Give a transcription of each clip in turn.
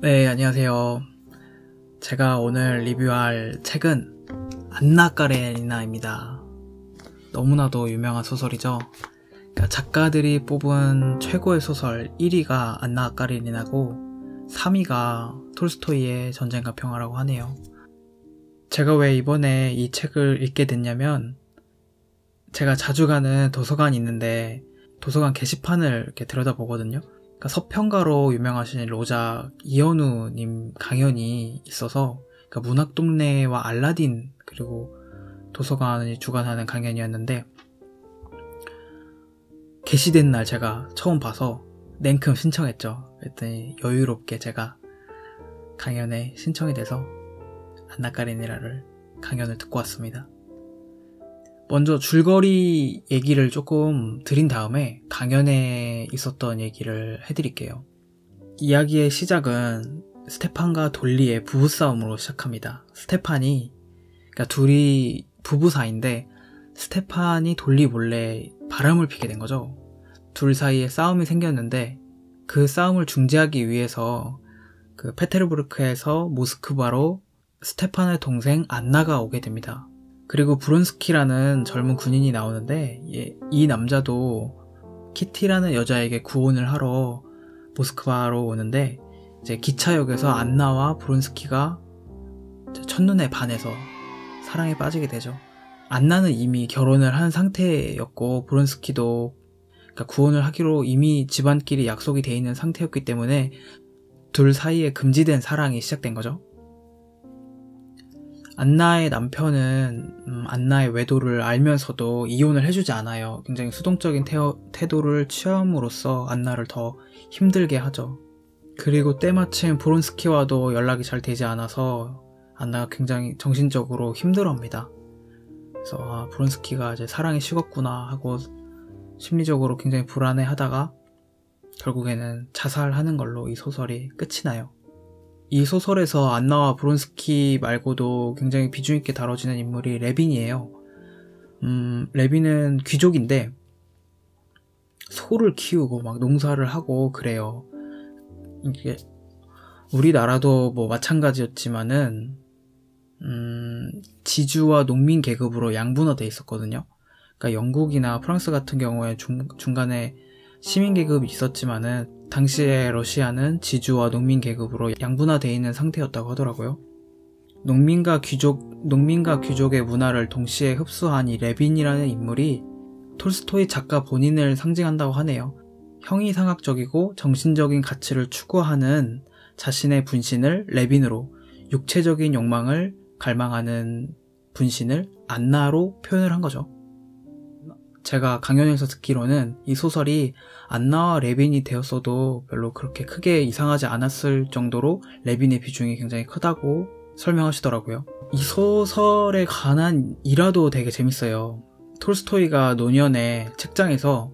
네, 안녕하세요. 제가 오늘 리뷰할 책은 안나 까레니나입니다. 너무나도 유명한 소설이죠. 그러니까 작가들이 뽑은 최고의 소설 1위가 안나 까레니나고 3위가 톨스토이의 전쟁과 평화라고 하네요. 제가 왜 이번에 이 책을 읽게 됐냐면, 제가 자주 가는 도서관이 있는데 도서관 게시판을 이렇게 들여다보거든요. 그러니까 서평가로 유명하신 로작 이현우님 강연이 있어서, 그러니까 문학동네와 알라딘 그리고 도서관이 주관하는 강연이었는데, 게시된 날 제가 처음 봐서 냉큼 신청했죠. 그랬더니 여유롭게 제가 강연에 신청이 돼서 안나 까레니나를 강연을 듣고 왔습니다. 먼저 줄거리 얘기를 조금 드린 다음에 강연에 있었던 얘기를 해드릴게요. 이야기의 시작은 스테판과 돌리의 부부싸움으로 시작합니다. 스테판이, 그러니까 둘이 부부 사이인데 스테판이 돌리 몰래 바람을 피게 된 거죠. 둘 사이에 싸움이 생겼는데 그 싸움을 중지하기 위해서 그 페테르부르크에서 모스크바로 스테판의 동생 안나가 오게 됩니다. 그리고 브론스키라는 젊은 군인이 나오는데, 이 남자도 키티라는 여자에게 구원을 하러 모스크바로 오는데, 이제 기차역에서 안나와 브론스키가 첫눈에 반해서 사랑에 빠지게 되죠. 안나는 이미 결혼을 한 상태였고, 브론스키도 그러니까 구원을 하기로 이미 집안끼리 약속이 돼 있는 상태였기 때문에 둘 사이에 금지된 사랑이 시작된 거죠. 안나의 남편은 안나의 외도를 알면서도 이혼을 해주지 않아요. 굉장히 수동적인 태도를 취함으로써 안나를 더 힘들게 하죠. 그리고 때마침 브론스키와도 연락이 잘 되지 않아서 안나가 굉장히 정신적으로 힘들어합니다. 그래서 브론스키가 이제 사랑이 식었구나 하고 심리적으로 굉장히 불안해하다가 결국에는 자살하는 걸로 이 소설이 끝이 나요. 이 소설에서 안나와 브론스키 말고도 굉장히 비중 있게 다뤄지는 인물이 레빈이에요. 레빈은 귀족인데 소를 키우고 막 농사를 하고 그래요. 이게 우리나라도 뭐 마찬가지였지만은 지주와 농민 계급으로 양분화돼 있었거든요. 그러니까 영국이나 프랑스 같은 경우에 중간에 시민 계급이 있었지만은 당시에 러시아는 지주와 농민 계급으로 양분화되어 있는 상태였다고 하더라고요. 농민과 귀족의 문화를 동시에 흡수한 이 레빈이라는 인물이 톨스토이 작가 본인을 상징한다고 하네요. 형이상학적이고 정신적인 가치를 추구하는 자신의 분신을 레빈으로, 육체적인 욕망을 갈망하는 분신을 안나로 표현을 한 거죠. 제가 강연에서 듣기로는 이 소설이 안나와 레빈이 되었어도 별로 그렇게 크게 이상하지 않았을 정도로 레빈의 비중이 굉장히 크다고 설명하시더라고요. 이 소설에 관한 일화도 되게 재밌어요. 톨스토이가 노년에 책장에서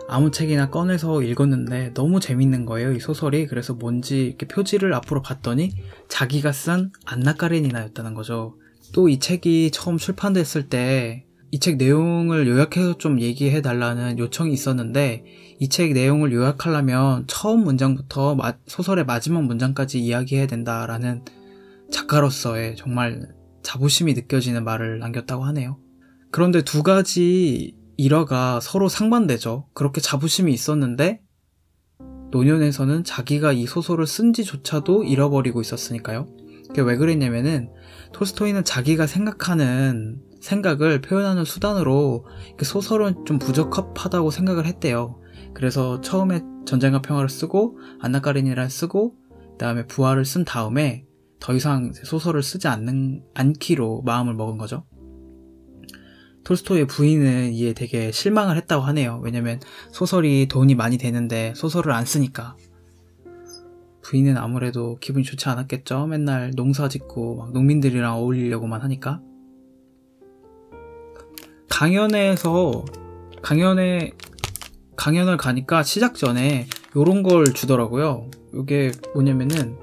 아무 책이나 꺼내서 읽었는데 너무 재밌는 거예요, 이 소설이. 그래서 뭔지 이렇게 표지를 앞으로 봤더니 자기가 쓴 안나 까레니나였다는 거죠. 또 이 책이 처음 출판됐을 때 이 책 내용을 요약해서 좀 얘기해 달라는 요청이 있었는데, 이 책 내용을 요약하려면 처음 문장부터 소설의 마지막 문장까지 이야기해야 된다라는 작가로서의 정말 자부심이 느껴지는 말을 남겼다고 하네요. 그런데 두 가지 일화가 서로 상반되죠. 그렇게 자부심이 있었는데 노년에서는 자기가 이 소설을 쓴지조차도 잃어버리고 있었으니까요. 그게 왜 그랬냐면은 톨스토이는 자기가 생각하는 생각을 표현하는 수단으로 소설은 좀 부적합하다고 생각을 했대요. 그래서 처음에 전쟁과 평화를 쓰고 안나 까레니나를 쓰고 그다음에 부활을 쓴 다음에 더 이상 소설을 쓰지 않기로 마음을 먹은 거죠. 톨스토이의 부인은 이에 되게 실망을 했다고 하네요. 왜냐면 소설이 돈이 많이 되는데 소설을 안 쓰니까. 부인은 아무래도 기분이 좋지 않았겠죠. 맨날 농사 짓고 막 농민들이랑 어울리려고만 하니까. 강연을 가니까 시작 전에 요런 걸 주더라고요. 이게 뭐냐면은,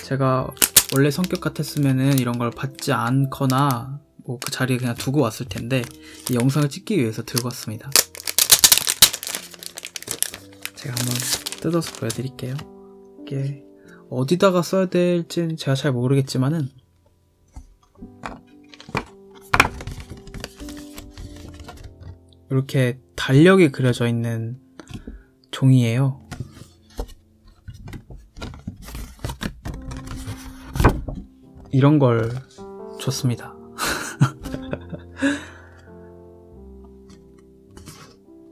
제가 원래 성격 같았으면은 이런 걸 받지 않거나 뭐 그 자리에 그냥 두고 왔을 텐데 이 영상을 찍기 위해서 들고 왔습니다. 제가 한번 뜯어서 보여드릴게요. 이게 어디다가 써야 될지는 제가 잘 모르겠지만은 이렇게 달력이 그려져 있는 종이에요. 이런 걸 줬습니다.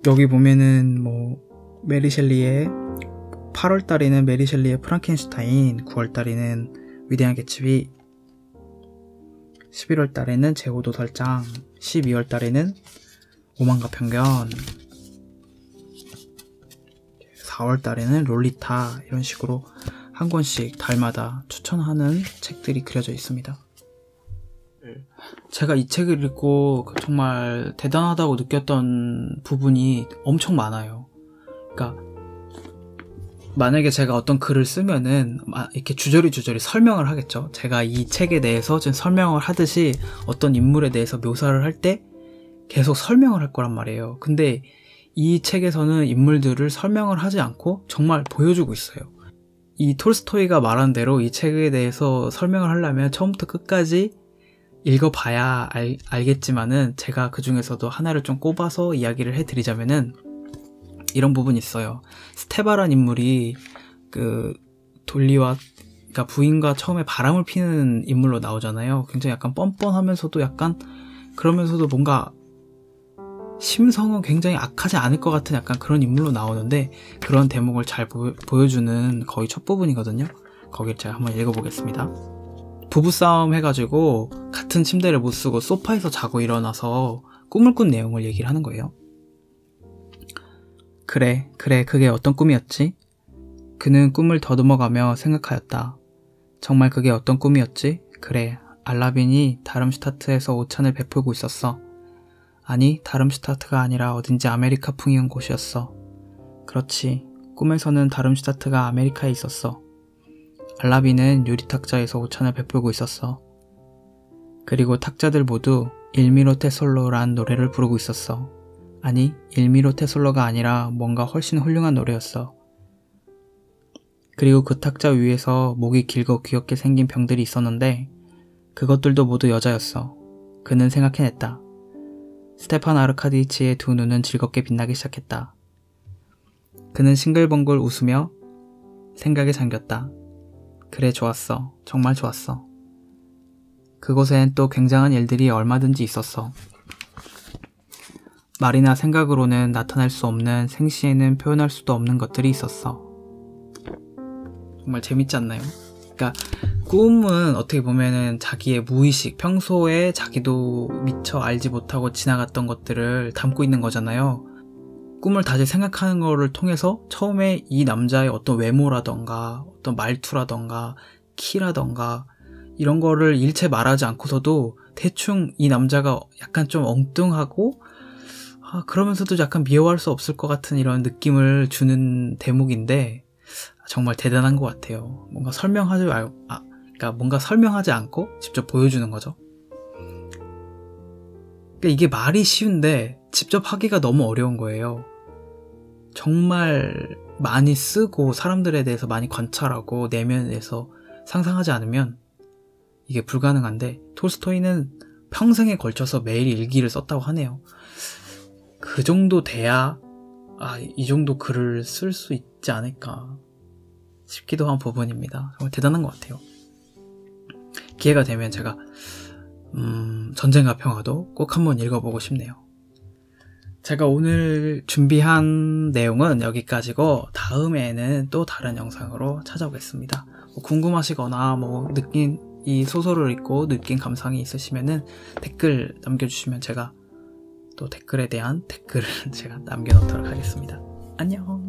여기 보면은 뭐 메리 셸리의 8월달에는 메리 셸리의 프랑켄슈타인, 9월달에는 위대한 개츠비, 11월달에는 제호도설장, 12월달에는 오만과 편견, 4월달에는 롤리타, 이런 식으로 한 권씩 달마다 추천하는 책들이 그려져 있습니다. 제가 이 책을 읽고 정말 대단하다고 느꼈던 부분이 엄청 많아요. 그러니까 만약에 제가 어떤 글을 쓰면은 이렇게 주저리 설명을 하겠죠. 제가 이 책에 대해서 지금 설명을 하듯이 어떤 인물에 대해서 묘사를 할 때 계속 설명을 할 거란 말이에요. 근데 이 책에서는 인물들을 설명을 하지 않고 정말 보여주고 있어요. 이 톨스토이가 말한 대로 이 책에 대해서 설명을 하려면 처음부터 끝까지 읽어봐야 알겠지만은 제가 그 중에서도 하나를 좀 꼽아서 이야기를 해드리자면은 이런 부분이 있어요. 스테바란 인물이 그 돌리와 그러니까 부인과 처음에 바람을 피는 인물로 나오잖아요. 굉장히 약간 뻔뻔하면서도 약간 그러면서도 뭔가 심성은 굉장히 악하지 않을 것 같은 약간 그런 인물로 나오는데 그런 대목을 잘 보여주는 거의 첫 부분이거든요. 거기를 제가 한번 읽어보겠습니다. 부부싸움 해가지고 같은 침대를 못 쓰고 소파에서 자고 일어나서 꿈을 꾼 내용을 얘기를 하는 거예요. 그래, 그게 어떤 꿈이었지? 그는 꿈을 더듬어가며 생각하였다. 정말 그게 어떤 꿈이었지? 그래, 알라빈이 다름슈타트에서 오찬을 베풀고 있었어. 아니, 다름슈타트가 아니라 어딘지 아메리카풍이온 곳이었어. 그렇지, 꿈에서는 다름슈타트가 아메리카에 있었어. 알라빈은 유리탁자에서 오찬을 베풀고 있었어. 그리고 탁자들 모두 일미로 테솔로란 노래를 부르고 있었어. 아니, 일미로 테솔로가 아니라 뭔가 훨씬 훌륭한 노래였어. 그리고 그 탁자 위에서 목이 길고 귀엽게 생긴 병들이 있었는데 그것들도 모두 여자였어. 그는 생각해냈다. 스테판 아르카디치의 두 눈은 즐겁게 빛나기 시작했다. 그는 싱글벙글 웃으며 생각에 잠겼다. 그래, 좋았어. 정말 좋았어. 그곳엔 또 굉장한 일들이 얼마든지 있었어. 말이나 생각으로는 나타낼 수 없는, 생시에는 표현할 수도 없는 것들이 있었어. 정말 재밌지 않나요? 그러니까 꿈은 어떻게 보면은 자기의 무의식, 평소에 자기도 미처 알지 못하고 지나갔던 것들을 담고 있는 거잖아요. 꿈을 다시 생각하는 거를 통해서 처음에 이 남자의 어떤 외모라던가 어떤 말투라던가 키라던가 이런 거를 일체 말하지 않고서도 대충 이 남자가 약간 좀 엉뚱하고 그러면서도 약간 미워할 수 없을 것 같은 이런 느낌을 주는 대목인데 정말 대단한 것 같아요. 뭔가 그러니까 뭔가 설명하지 않고 직접 보여주는 거죠. 그러니까 이게 말이 쉬운데 직접 하기가 너무 어려운 거예요. 정말 많이 쓰고 사람들에 대해서 많이 관찰하고 내면에 대해서 상상하지 않으면 이게 불가능한데 톨스토이는 평생에 걸쳐서 매일 일기를 썼다고 하네요. 그 정도 돼야 이 정도 글을 쓸 수 있지 않을까 싶기도 한 부분입니다. 정말 대단한 것 같아요. 기회가 되면 제가 전쟁과 평화도 꼭 한번 읽어보고 싶네요. 제가 오늘 준비한 내용은 여기까지고 다음에는 또 다른 영상으로 찾아오겠습니다. 궁금하시거나 느낀 이 소설을 읽고 느낀 감상이 있으시면은 댓글 남겨주시면 제가 또 댓글에 대한 댓글을 제가 남겨놓도록 하겠습니다. 안녕.